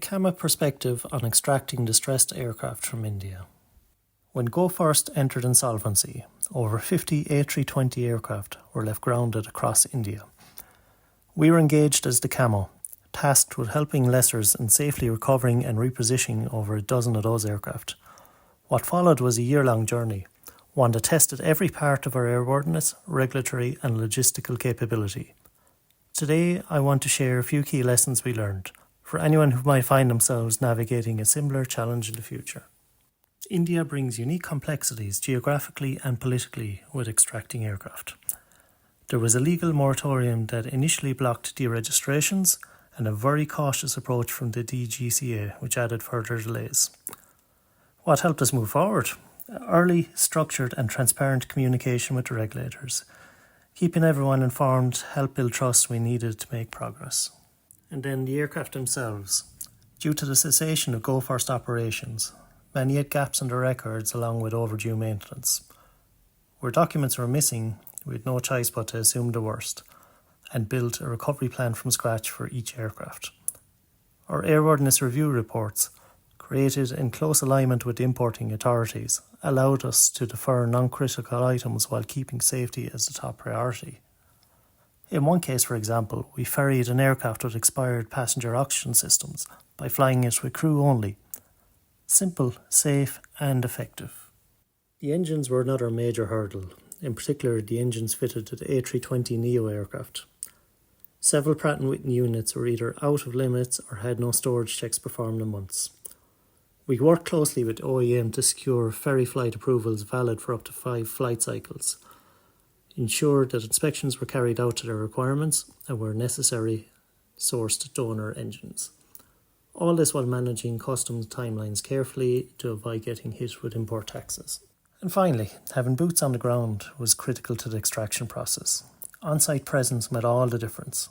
CAMO perspective on extracting distressed aircraft from India. When Go First entered insolvency, over 50 A320 aircraft were left grounded across India. We were engaged as the CAMO, tasked with helping lessors in safely recovering and repositioning over a dozen of those aircraft. What followed was a year-long journey, one that tested every part of our airworthiness, regulatory and logistical capability. Today, I want to share a few key lessons we learned for anyone who might find themselves navigating a similar challenge in the future. India brings unique complexities geographically and politically with extracting aircraft. There was a legal moratorium that initially blocked deregistrations and a very cautious approach from the DGCA, which added further delays. What helped us move forward? Early, structured and transparent communication with the regulators. Keeping everyone informed helped build trust we needed to make progress. And then the aircraft themselves. Due to the cessation of Go First operations, many had gaps in their records along with overdue maintenance. Where documents were missing, we had no choice but to assume the worst and build a recovery plan from scratch for each aircraft. Our airworthiness review reports, created in close alignment with the importing authorities, allowed us to defer non-critical items while keeping safety as the top priority. In one case, for example, we ferried an aircraft with expired passenger oxygen systems by flying it with crew only. Simple, safe and effective. The engines were another major hurdle, in particular the engines fitted to the A320neo aircraft. Several Pratt & Whitney units were either out of limits or had no storage checks performed in months. We worked closely with OEM to secure ferry flight approvals valid for up to 5 flight cycles, ensured that inspections were carried out to their requirements and where necessary sourced donor engines. All this while managing customs timelines carefully to avoid getting hit with import taxes. And finally, having boots on the ground was critical to the extraction process. On-site presence made all the difference.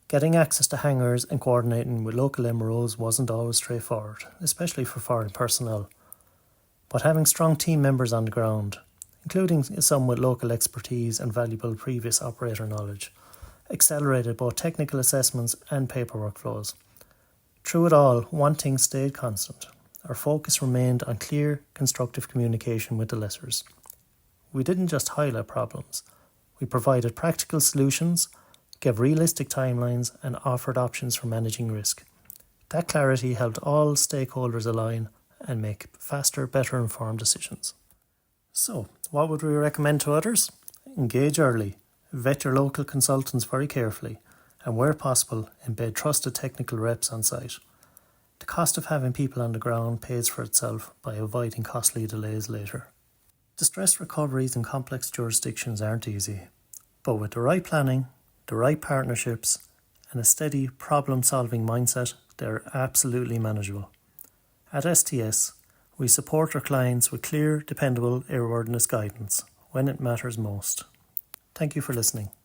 Getting access to hangars and coordinating with local MROs wasn't always straightforward, especially for foreign personnel. But having strong team members on the ground, including some with local expertise and valuable previous operator knowledge, accelerated both technical assessments and paperwork flows. Through it all, one thing stayed constant. Our focus remained on clear, constructive communication with the lessors. We didn't just highlight problems. We provided practical solutions, gave realistic timelines and offered options for managing risk. That clarity helped all stakeholders align and make faster, better informed decisions. So, what would we recommend to others? Engage early, vet your local consultants very carefully, and where possible, embed trusted technical reps on site. The cost of having people on the ground pays for itself by avoiding costly delays later. Distress recoveries in complex jurisdictions aren't easy, but with the right planning, the right partnerships, and a steady problem-solving mindset, they're absolutely manageable. At STS, we support our clients with clear, dependable airworthiness guidance when it matters most. Thank you for listening.